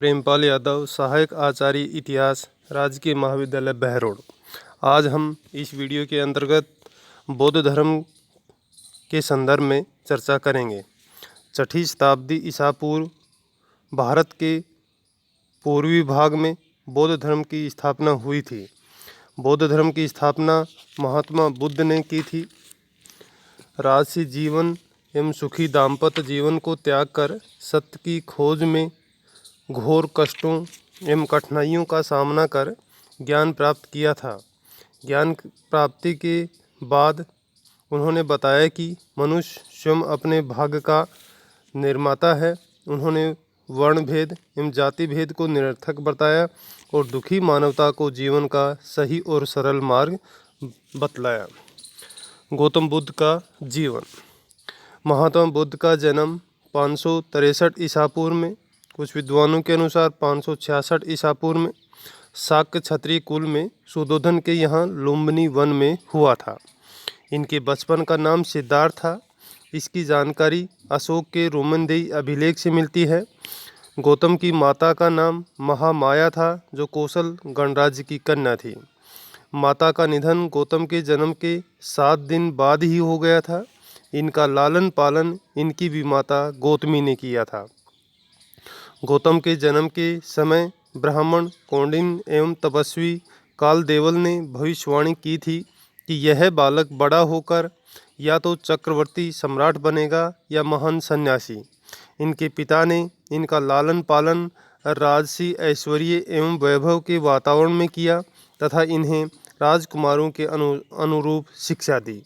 प्रेमपाल यादव, सहायक आचार्य इतिहास, राजकीय महाविद्यालय बहरोड। आज हम इस वीडियो के अंतर्गत बौद्ध धर्म के संदर्भ में चर्चा करेंगे। 6ठी शताब्दी ईसा पूर्व भारत के पूर्वी भाग में बौद्ध धर्म की स्थापना हुई थी। बौद्ध धर्म की स्थापना महात्मा बुद्ध ने की थी। राजसी जीवन एवं सुखी दाम्पत्य जीवन को त्याग कर सत्य की खोज में घोर कष्टों एवं कठिनाइयों का सामना कर ज्ञान प्राप्त किया था। ज्ञान प्राप्ति के बाद उन्होंने बताया कि मनुष्य स्वयं अपने भाग्य का निर्माता है। उन्होंने वर्ण भेद एवं जाति भेद को निरर्थक बताया और दुखी मानवता को जीवन का सही और सरल मार्ग बतलाया। गौतम बुद्ध का जीवन। महात्मा बुद्ध का जन्म 563 ईसा पूर्व में, कुछ विद्वानों के अनुसार 566 ईसा पूर्व में शाक्य क्षत्रिय कुल में सुधोधन के यहाँ लुम्बिनी वन में हुआ था। इनके बचपन का नाम सिद्धार्थ था। इसकी जानकारी अशोक के रोमनदेही अभिलेख से मिलती है। गौतम की माता का नाम महामाया था, जो कौशल गणराज्य की कन्या थी। माता का निधन गौतम के जन्म के 7 दिन बाद ही हो गया था। इनका लालन पालन इनकी भी माता गौतमी ने किया था। गौतम के जन्म के समय ब्राह्मण कौंडिन्य एवं तपस्वी कालदेवल ने भविष्यवाणी की थी कि यह बालक बड़ा होकर या तो चक्रवर्ती सम्राट बनेगा या महान सन्यासी। इनके पिता ने इनका लालन पालन राजसी ऐश्वर्य एवं वैभव के वातावरण में किया तथा इन्हें राजकुमारों के अनुरूप शिक्षा दी।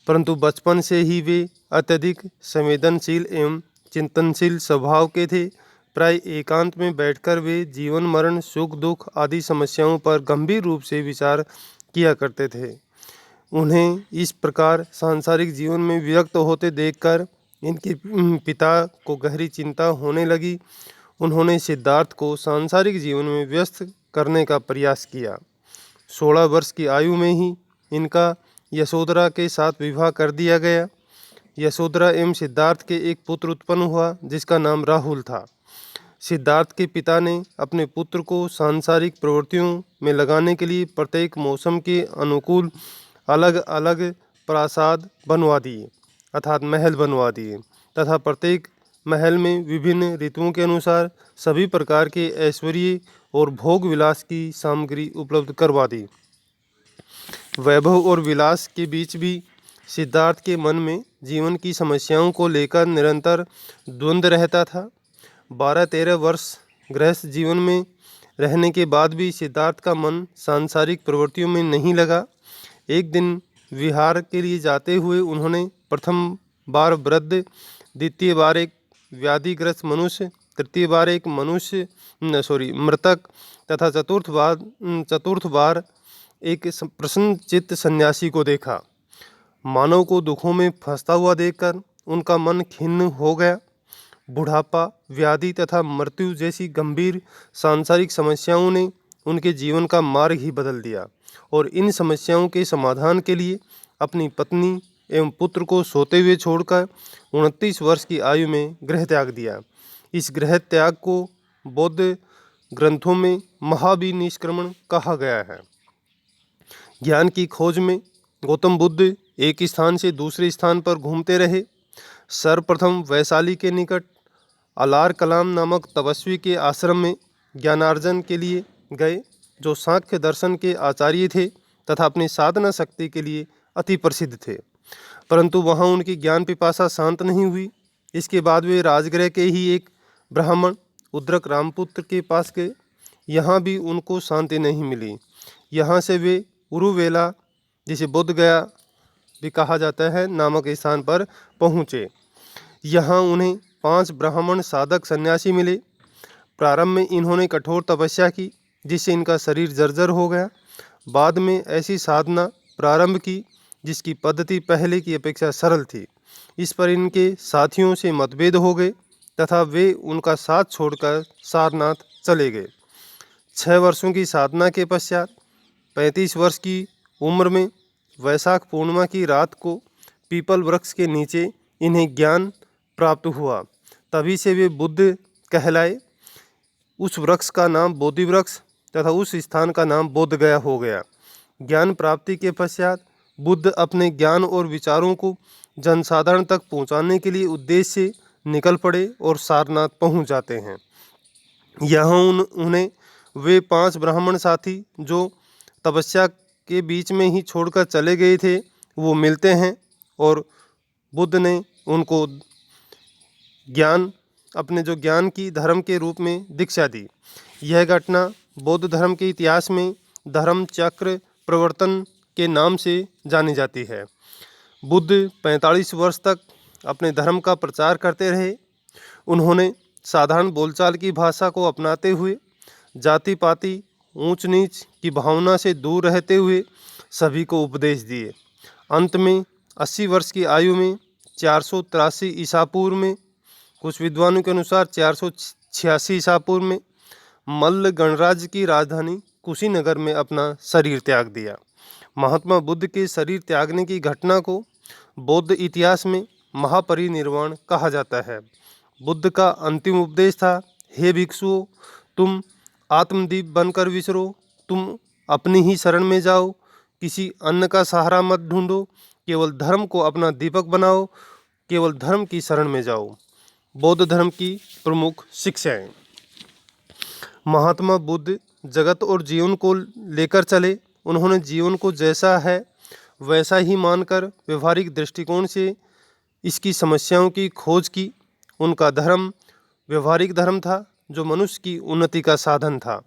परंतु बचपन से ही वे अत्यधिक संवेदनशील एवं चिंतनशील स्वभाव के थे। प्राय एकांत में बैठकर वे जीवन मरण सुख दुख आदि समस्याओं पर गंभीर रूप से विचार किया करते थे। उन्हें इस प्रकार सांसारिक जीवन में विरक्त होते देखकर इनके पिता को गहरी चिंता होने लगी। उन्होंने सिद्धार्थ को सांसारिक जीवन में व्यस्त करने का प्रयास किया। 16 वर्ष की आयु में ही इनका यशोधरा के साथ विवाह कर दिया गया। यशोधरा एवं सिद्धार्थ के एक पुत्र उत्पन्न हुआ जिसका नाम राहुल था। सिद्धार्थ के पिता ने अपने पुत्र को सांसारिक प्रवृत्तियों में लगाने के लिए प्रत्येक मौसम के अनुकूल अलग अलग प्रासाद बनवा दिए, अर्थात महल बनवा दिए तथा प्रत्येक महल में विभिन्न ऋतुओं के अनुसार सभी प्रकार के ऐश्वर्य और भोग विलास की सामग्री उपलब्ध करवा दी। वैभव और विलास के बीच भी सिद्धार्थ के मन में जीवन की समस्याओं को लेकर निरंतर द्वंद्व रहता था। 12-13 वर्ष गृहस्थ जीवन में रहने के बाद भी सिद्धार्थ का मन सांसारिक प्रवृत्तियों में नहीं लगा। एक दिन विहार के लिए जाते हुए उन्होंने प्रथम बार वृद्ध, द्वितीय बार एक व्याधिग्रस्त मनुष्य, तृतीय बार एक मृतक तथा चतुर्थ बार एक प्रसन्न चित्त सन्यासी को देखा। मानव को दुखों में फंसता हुआ देखकर उनका मन खिन्न हो गया। बुढ़ापा, व्याधि तथा मृत्यु जैसी गंभीर सांसारिक समस्याओं ने उनके जीवन का मार्ग ही बदल दिया और इन समस्याओं के समाधान के लिए अपनी पत्नी एवं पुत्र को सोते हुए छोड़कर 29 वर्ष की आयु में गृह त्याग दिया। इस गृह त्याग को बौद्ध ग्रंथों में महाविनिष्क्रमण कहा गया है। ज्ञान की खोज में गौतम बुद्ध एक स्थान से दूसरे स्थान पर घूमते रहे। सर्वप्रथम वैशाली के निकट अलार कलाम नामक तपस्वी के आश्रम में ज्ञानार्जन के लिए गए, जो सांख्य दर्शन के आचार्य थे तथा अपनी साधना शक्ति के लिए अति प्रसिद्ध थे। परंतु वहाँ उनकी ज्ञान पिपासा शांत नहीं हुई। इसके बाद वे राजगृह के ही एक ब्राह्मण उद्रक रामपुत्र के पास गए। यहाँ भी उनको शांति नहीं मिली। यहाँ से वे उरुवेला, जिसे बोध गया भी कहा जाता है, नामक स्थान पर पहुँचे। यहाँ उन्हें 5 ब्राह्मण साधक सन्यासी मिले। प्रारंभ में इन्होंने कठोर तपस्या की जिससे इनका शरीर जर्जर हो गया। बाद में ऐसी साधना प्रारंभ की जिसकी पद्धति पहले की अपेक्षा सरल थी। इस पर इनके साथियों से मतभेद हो गए तथा वे उनका साथ छोड़कर सारनाथ चले गए। 6 वर्षों की साधना के पश्चात 35 वर्ष की उम्र में वैशाख पूर्णिमा की रात को पीपल वृक्ष के नीचे इन्हें ज्ञान प्राप्त हुआ। तभी से वे बुद्ध कहलाए। उस वृक्ष का नाम बोधि वृक्ष तथा उस स्थान का नाम बोधगया हो गया। ज्ञान प्राप्ति के पश्चात बुद्ध अपने ज्ञान और विचारों को जनसाधारण तक पहुंचाने के लिए उद्देश्य से निकल पड़े और सारनाथ पहुंच जाते हैं। यहाँ उन्हें वे 5 ब्राह्मण साथी जो तपस्या के बीच में ही छोड़कर चले गए थे वो मिलते हैं और बुद्ध ने उनको अपने जो ज्ञान की धर्म के रूप में दीक्षा दी। यह घटना बौद्ध धर्म के इतिहास में धर्म चक्र प्रवर्तन के नाम से जानी जाती है। बुद्ध 45 वर्ष तक अपने धर्म का प्रचार करते रहे। उन्होंने साधारण बोलचाल की भाषा को अपनाते हुए जाति पाति ऊंच नीच की भावना से दूर रहते हुए सभी को उपदेश दिए। अंत में 80 वर्ष की आयु में 483 ईसा पूर्व में, कुछ विद्वानों के अनुसार 486 ईसा पूर्व में मल्ल गणराज्य की राजधानी कुशीनगर में अपना शरीर त्याग दिया। महात्मा बुद्ध के शरीर त्यागने की घटना को बौद्ध इतिहास में महापरिनिर्वाण कहा जाता है। बुद्ध का अंतिम उपदेश था, हे भिक्षुओं, तुम आत्मदीप बनकर विचरो, तुम अपनी ही शरण में जाओ, किसी अन्य का सहारा मत ढूंढो, केवल धर्म को अपना दीपक बनाओ, केवल धर्म की शरण में जाओ। बौद्ध धर्म की प्रमुख शिक्षाएं। महात्मा बुद्ध जगत और जीवन को लेकर चले। उन्होंने जीवन को जैसा है वैसा ही मानकर व्यवहारिक दृष्टिकोण से इसकी समस्याओं की खोज की। उनका धर्म व्यवहारिक धर्म था जो मनुष्य की उन्नति का साधन था।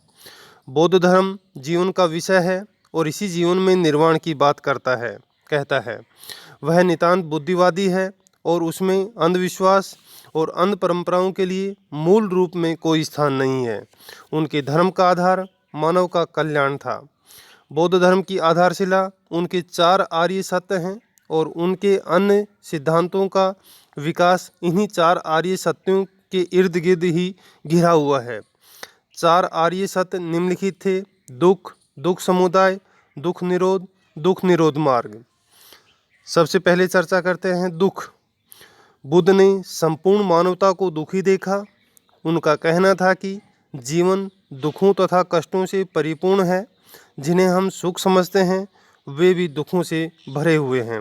बौद्ध धर्म जीवन का विषय है और इसी जीवन में निर्वाण की बात कहता है। वह नितांत बुद्धिवादी है और उसमें अंधविश्वास और अंध परंपराओं के लिए मूल रूप में कोई स्थान नहीं है। उनके धर्म का आधार मानव का कल्याण था। बौद्ध धर्म की आधारशिला उनके 4 आर्य सत्य हैं और उनके अन्य सिद्धांतों का विकास इन्हीं 4 आर्य सत्यों के इर्द गिर्द ही घिरा हुआ है। 4 आर्य सत्य निम्नलिखित थे: दुख, दुख समुदाय, दुख निरोध मार्ग। सबसे पहले चर्चा करते हैं दुख। बुद्ध ने संपूर्ण मानवता को दुखी देखा। उनका कहना था कि जीवन दुखों तथा कष्टों से परिपूर्ण है। जिन्हें हम सुख समझते हैं वे भी दुखों से भरे हुए हैं।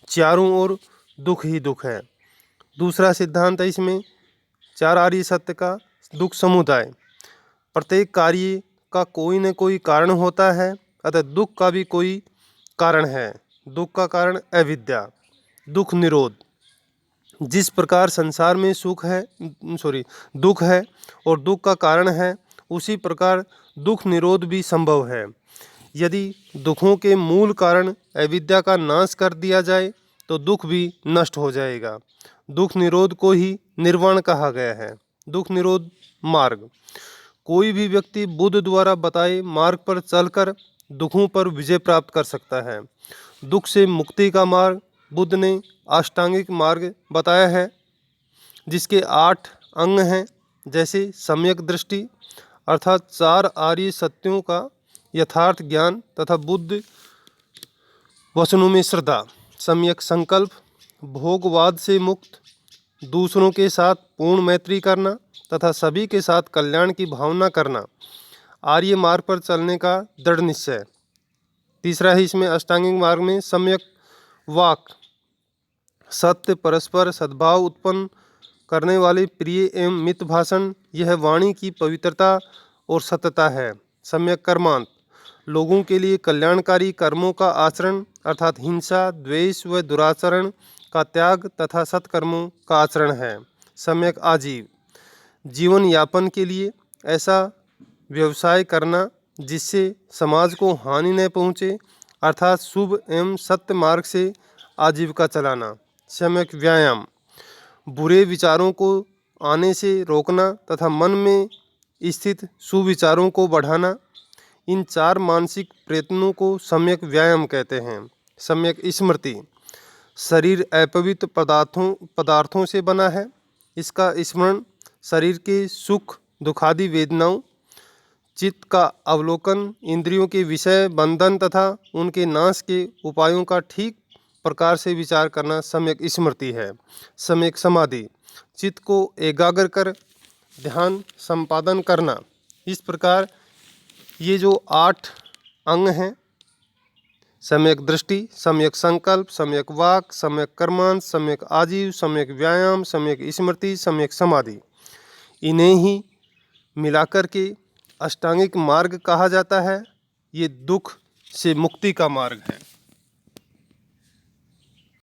चारों ओर दुख ही दुख है। दूसरा सिद्धांत है इसमें 4 आर्य सत्य का, दुख समुदाय। प्रत्येक कार्य का कोई न कोई कारण होता है, अतः दुख का भी कोई कारण है। दुख का कारण अविद्या। दुख निरोध। जिस प्रकार संसार में दुख है और दुख का कारण है, उसी प्रकार दुख निरोध भी संभव है। यदि दुखों के मूल कारण अविद्या का नाश कर दिया जाए तो दुख भी नष्ट हो जाएगा। दुख निरोध को ही निर्वाण कहा गया है। दुख निरोध मार्ग। कोई भी व्यक्ति बुद्ध द्वारा बताए मार्ग पर चलकर दुखों पर विजय प्राप्त कर सकता है। दुख से मुक्ति का मार्ग बुद्ध ने अष्टांगिक मार्ग बताया है, जिसके 8 अंग हैं, जैसे सम्यक दृष्टि अर्थात 4 आर्य सत्यों का यथार्थ ज्ञान तथा बुद्ध वचनों में श्रद्धा, सम्यक संकल्प, भोगवाद से मुक्त, दूसरों के साथ पूर्ण मैत्री करना तथा सभी के साथ कल्याण की भावना करना, आर्य मार्ग पर चलने का दृढ़ निश्चय। तीसरा है इसमें अष्टांगिक मार्ग में सम्यक वाक, सत्य, परस्पर सद्भाव उत्पन्न करने वाले प्रिय एवं मित भाषण, यह वाणी की पवित्रता और सत्यता है। सम्यक कर्मांत, लोगों के लिए कल्याणकारी कर्मों का आचरण अर्थात हिंसा, द्वेष व दुराचरण का त्याग तथा सत्कर्मों का आचरण है। सम्यक आजीव, जीवन यापन के लिए ऐसा व्यवसाय करना जिससे समाज को हानि न पहुँचे अर्थात शुभ एवं सत्य मार्ग से आजीविका चलाना। सम्यक व्यायाम, बुरे विचारों को आने से रोकना तथा मन में स्थित सुविचारों को बढ़ाना। इन 4 मानसिक प्रयत्नों को सम्यक व्यायाम कहते हैं। सम्यक स्मृति, शरीर अपवित्र पदार्थों से बना है। इसका स्मरण शरीर के सुख दुखादि वेदनाओं, चित्त का अवलोकन, इंद्रियों के विषय बंधन तथा उनके नाश के उपायों का ठीक प्रकार से विचार करना सम्यक स्मृति है। सम्यक समाधि, चित्त को एकाग्र कर ध्यान संपादन करना। इस प्रकार ये जो 8 अंग हैं, सम्यक दृष्टि, सम्यक संकल्प, सम्यक वाक, सम्यक कर्मांश, सम्यक आजीव, सम्यक व्यायाम, सम्यक स्मृति, सम्यक समाधि, इन्हें ही मिलाकर के अष्टांगिक मार्ग कहा जाता है। ये दुख से मुक्ति का मार्ग है।